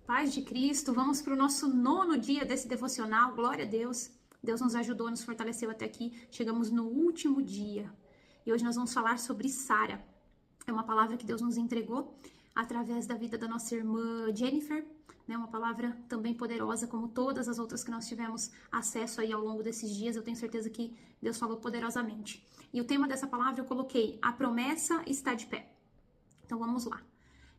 Paz de Cristo, vamos para o nosso 9º dia desse devocional, glória a Deus. Deus nos ajudou, nos fortaleceu até aqui, chegamos no último dia. E hoje nós vamos falar sobre Sara. É uma palavra que Deus nos entregou através da vida da nossa irmã Jennifer, né? Uma palavra também poderosa, como todas as outras que nós tivemos acesso aí ao longo desses dias. Eu tenho certeza que Deus falou poderosamente. E o tema dessa palavra eu coloquei: a promessa está de pé. Então vamos lá.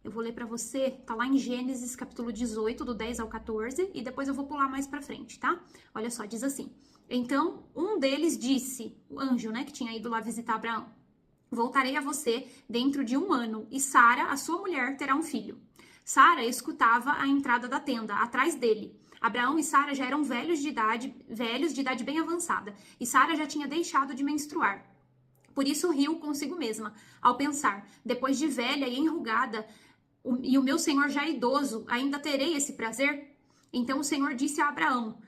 Eu vou ler para você, tá lá em Gênesis capítulo 18, do 10 ao 14, e depois eu vou pular mais para frente, tá? Olha só, diz assim: então um deles disse, o anjo, né, que tinha ido lá visitar Abraão: voltarei a você dentro de 1 ano, e Sara, a sua mulher, terá um filho. Sara escutava a entrada da tenda, atrás dele. Abraão e Sara já eram velhos de idade bem avançada, e Sara já tinha deixado de menstruar. Por isso riu consigo mesma, ao pensar: depois de velha e enrugada, e o meu senhor já idoso, ainda terei esse prazer? Então o Senhor disse a Abraão: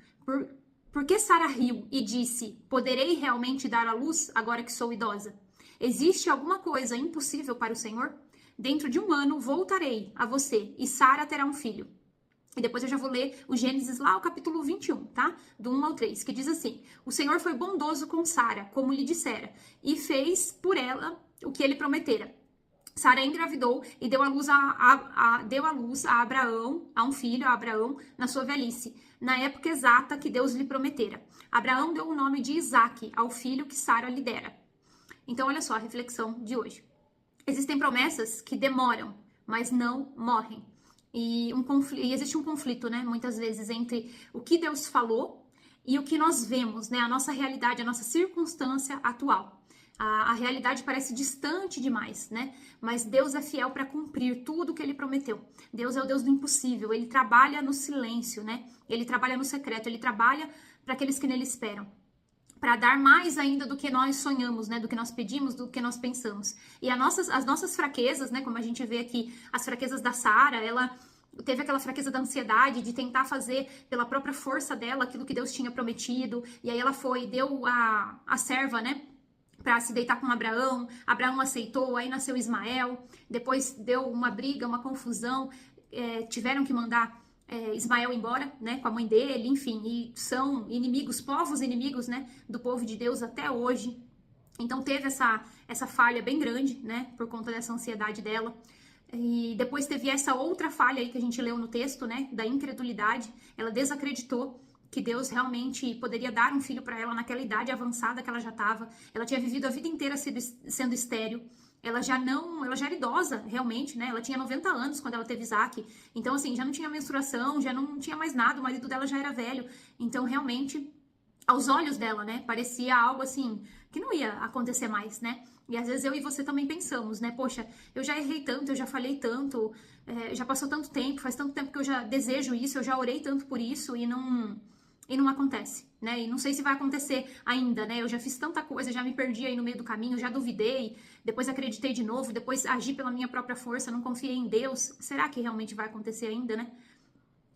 por que Sara riu e disse: poderei realmente dar à luz agora que sou idosa? Existe alguma coisa impossível para o Senhor? Dentro de 1 ano voltarei a você e Sara terá um filho. E depois eu já vou ler o Gênesis lá, o capítulo 21, tá? Do 1 ao 3, que diz assim: o Senhor foi bondoso com Sara, como lhe dissera, e fez por ela o que ele prometera. Sara engravidou e deu à luz a Abraão, a um filho, a Abraão, na sua velhice, na época exata que Deus lhe prometera. Abraão deu o nome de Isaque ao filho que Sara lhe dera. Então, olha só a reflexão de hoje. Existem promessas que demoram, mas não morrem. E existe um conflito, né, muitas vezes, entre o que Deus falou e o que nós vemos, né, a nossa realidade, a nossa circunstância atual. A realidade parece distante demais, né? Mas Deus é fiel para cumprir tudo o que Ele prometeu. Deus é o Deus do impossível. Ele trabalha no silêncio, né? Ele trabalha no secreto. Ele trabalha para aqueles que nele esperam, para dar mais ainda do que nós sonhamos, né? Do que nós pedimos, do que nós pensamos. E as nossas fraquezas, né? Como a gente vê aqui, as fraquezas da Sara, ela teve aquela fraqueza da ansiedade de tentar fazer pela própria força dela aquilo que Deus tinha prometido. E aí ela deu a serva, né, para se deitar com Abraão. Abraão aceitou, aí nasceu Ismael. Depois deu uma briga, uma confusão, tiveram que mandar Ismael embora, né, com a mãe dele, enfim, e são inimigos, povos inimigos, né, do povo de Deus até hoje. Então teve essa falha bem grande, né, por conta dessa ansiedade dela. E depois teve essa outra falha aí que a gente leu no texto, né, da incredulidade. Ela desacreditou que Deus realmente poderia dar um filho para ela naquela idade avançada que ela já estava. Ela tinha vivido a vida inteira sendo estéril. Ela já era idosa, realmente, né? Ela tinha 90 anos quando ela teve Isaac. Então, assim, já não tinha menstruação, já não tinha mais nada, o marido dela já era velho. Então, realmente, aos olhos dela, né, parecia algo assim, que não ia acontecer mais, né? E às vezes eu e você também pensamos, né? Poxa, eu já errei tanto, eu já falei tanto, já passou tanto tempo, faz tanto tempo que eu já desejo isso, eu já orei tanto por isso e não acontece, né? E não sei se vai acontecer ainda, né? Eu já fiz tanta coisa, já me perdi aí no meio do caminho, já duvidei, depois acreditei de novo, depois agi pela minha própria força, não confiei em Deus. Será que realmente vai acontecer ainda, né?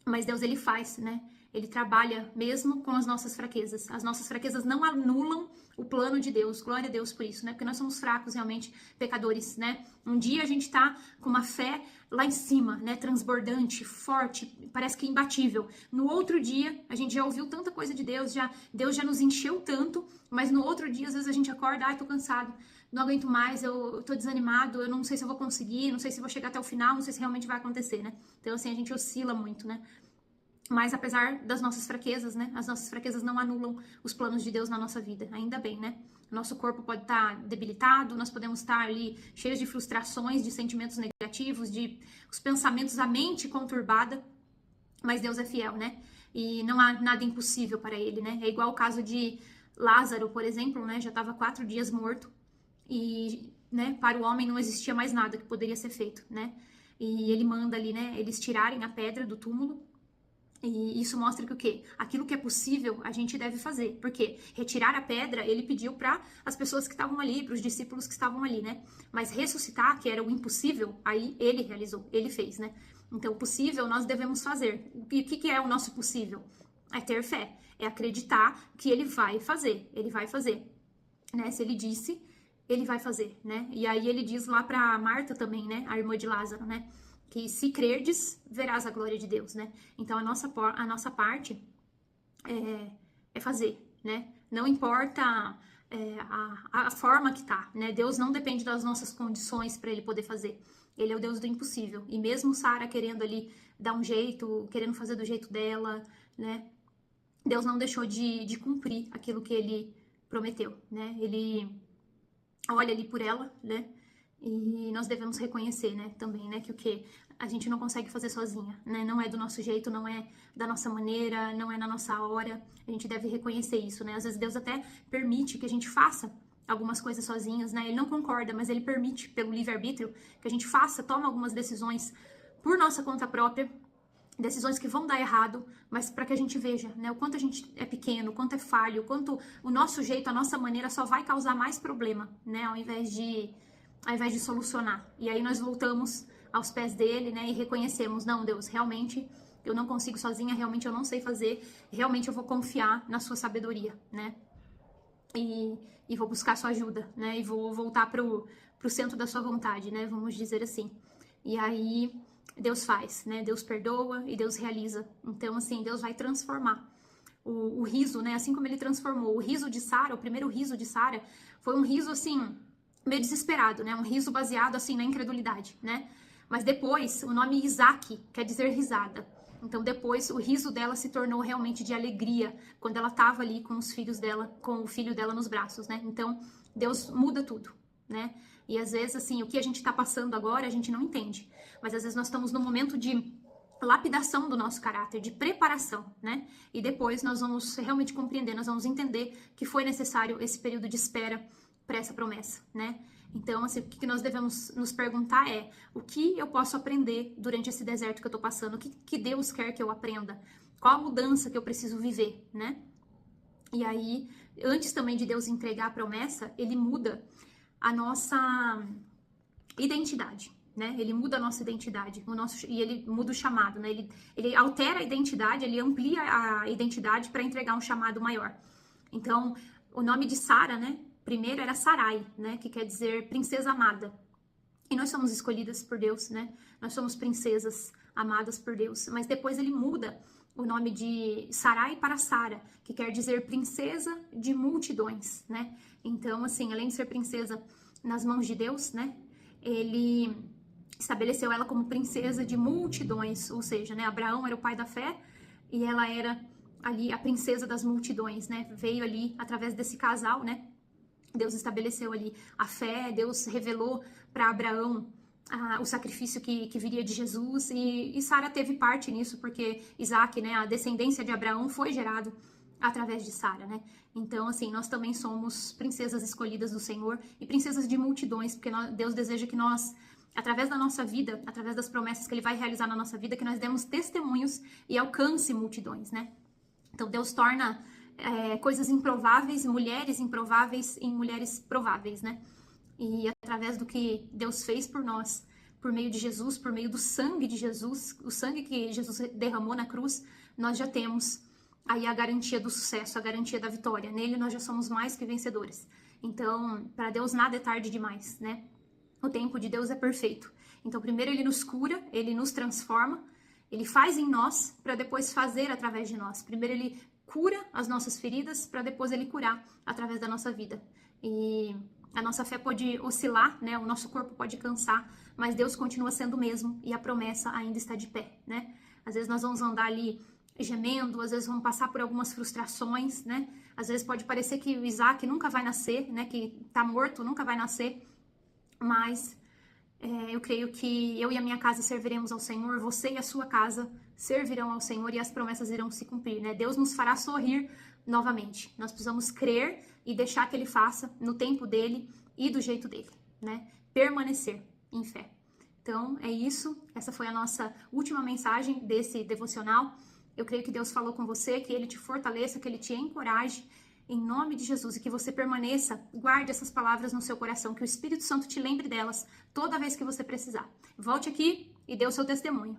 Mas Deus, ele faz, né? Ele trabalha mesmo com as nossas fraquezas. As nossas fraquezas não anulam o plano de Deus. Glória a Deus por isso, né? Porque nós somos fracos, realmente, pecadores, né? Um dia a gente tá com uma fé lá em cima, né? Transbordante, forte, parece que imbatível. No outro dia, a gente já ouviu tanta coisa de Deus, Deus já nos encheu tanto, mas no outro dia, às vezes a gente acorda: ai, tô cansado, não aguento mais, eu tô desanimado, eu não sei se eu vou conseguir, não sei se vou chegar até o final, não sei se realmente vai acontecer, né? Então, assim, a gente oscila muito, né? Mas apesar das nossas fraquezas, né? As nossas fraquezas não anulam os planos de Deus na nossa vida. Ainda bem, né? Nosso corpo pode estar debilitado, nós podemos estar ali cheios de frustrações, de sentimentos negativos, de os pensamentos, a mente conturbada. Mas Deus é fiel, né? E não há nada impossível para Ele, né? É igual o caso de Lázaro, por exemplo, né? Já estava 4 dias morto e, né? Para o homem não existia mais nada que poderia ser feito, né? E ele manda ali, né? Eles tirarem a pedra do túmulo. E isso mostra que o quê? Aquilo que é possível, a gente deve fazer. Porque retirar a pedra, ele pediu para as pessoas que estavam ali, para os discípulos que estavam ali, né? Mas ressuscitar, que era o impossível, aí ele realizou, ele fez, né? Então, o possível nós devemos fazer. E o que é o nosso possível? É ter fé, é acreditar que ele vai fazer, né? Se ele disse, ele vai fazer, né? E aí ele diz lá para Marta também, né? A irmã de Lázaro, né? que se crerdes, verás a glória de Deus, né? Então a nossa parte é fazer, né? Não importa a forma que tá, né? Deus não depende das nossas condições para ele poder fazer. Ele é o Deus do impossível. E mesmo Sara querendo ali dar um jeito, querendo fazer do jeito dela, né? Deus não deixou de cumprir aquilo que ele prometeu, né? Ele olha ali por ela, né? E nós devemos reconhecer, né, também, né, que o que a gente não consegue fazer sozinha, né? Não é do nosso jeito, não é da nossa maneira, não é na nossa hora. A gente deve reconhecer isso, né? Às vezes Deus até permite que a gente faça algumas coisas sozinhas, né? Ele não concorda, mas ele permite, pelo livre-arbítrio, que a gente tome algumas decisões por nossa conta própria, decisões que vão dar errado, mas para que a gente veja, né, o quanto a gente é pequeno, o quanto é falho, o quanto o nosso jeito, a nossa maneira só vai causar mais problema, né, ao invés de solucionar. E aí nós voltamos aos pés dele, né, e reconhecemos, não, Deus, realmente eu não consigo sozinha, realmente eu não sei fazer, realmente eu vou confiar na sua sabedoria, né, e vou buscar sua ajuda, né, e vou voltar pro centro da sua vontade, né, vamos dizer assim. E aí Deus faz, né, Deus perdoa e Deus realiza. Então, assim, Deus vai transformar o riso, né, assim como ele transformou o riso de Sara, o primeiro riso de Sara, foi um riso, assim, meio desesperado, né? Um riso baseado, assim, na incredulidade, né? Mas depois, o nome Isaac quer dizer risada. Então, depois, o riso dela se tornou realmente de alegria, quando ela estava ali com os filhos dela, com o filho dela nos braços, né? Então, Deus muda tudo, né? E às vezes, assim, o que a gente está passando agora, a gente não entende. Mas às vezes nós estamos num momento de lapidação do nosso caráter, de preparação, né? E depois nós vamos realmente compreender, nós vamos entender que foi necessário esse período de espera para essa promessa, né? Então, assim, o que nós devemos nos perguntar é o que eu posso aprender durante esse deserto que eu tô passando, o que Deus quer que eu aprenda, qual a mudança que eu preciso viver, né? E aí, antes também de Deus entregar a promessa, ele muda a nossa identidade, né? Ele muda a nossa identidade, e ele muda o chamado, né? Ele altera a identidade, ele amplia a identidade para entregar um chamado maior. Então, o nome de Sara, né? Primeiro era Sarai, né? Que quer dizer princesa amada. E nós somos escolhidas por Deus, né? Nós somos princesas amadas por Deus. Mas depois ele muda o nome de Sarai para Sara, que quer dizer princesa de multidões, né? Então, assim, além de ser princesa nas mãos de Deus, né? Ele estabeleceu ela como princesa de multidões, ou seja, né? Abraão era o pai da fé e ela era ali a princesa das multidões, né? Veio ali através desse casal, né? Deus estabeleceu ali a fé, Deus revelou para Abraão o sacrifício que viria de Jesus, e Sara teve parte nisso, porque Isaac, né, a descendência de Abraão foi gerado através de Sara, né? Então, assim, nós também somos princesas escolhidas do Senhor e princesas de multidões, porque Deus deseja que nós, através da nossa vida, através das promessas que Ele vai realizar na nossa vida, que nós demos testemunhos e alcance multidões, né? Então, Deus torna coisas improváveis, mulheres improváveis em mulheres prováveis, né? E através do que Deus fez por nós, por meio de Jesus, por meio do sangue de Jesus, o sangue que Jesus derramou na cruz, nós já temos aí a garantia do sucesso, a garantia da vitória. Nele nós já somos mais que vencedores. Então, para Deus nada é tarde demais, né? O tempo de Deus é perfeito. Então, primeiro Ele nos cura, Ele nos transforma, Ele faz em nós para depois fazer através de nós. Primeiro Ele cura as nossas feridas para depois Ele curar através da nossa vida. E a nossa fé pode oscilar, né? O nosso corpo pode cansar, mas Deus continua sendo o mesmo e a promessa ainda está de pé, né? Às vezes nós vamos andar ali gemendo, às vezes vamos passar por algumas frustrações, né? Às vezes pode parecer que o Isaac nunca vai nascer, né? Que tá morto, nunca vai nascer, mas eu creio que eu e a minha casa serviremos ao Senhor, você e a sua casa servirão ao Senhor e as promessas irão se cumprir, né? Deus nos fará sorrir novamente. Nós precisamos crer e deixar que Ele faça no tempo dele e do jeito dele, né? Permanecer em fé. Então, é isso. Essa foi a nossa última mensagem desse devocional. Eu creio que Deus falou com você, que Ele te fortaleça, que Ele te encoraje, em nome de Jesus, e que você permaneça, guarde essas palavras no seu coração, que o Espírito Santo te lembre delas toda vez que você precisar. Volte aqui e dê o seu testemunho.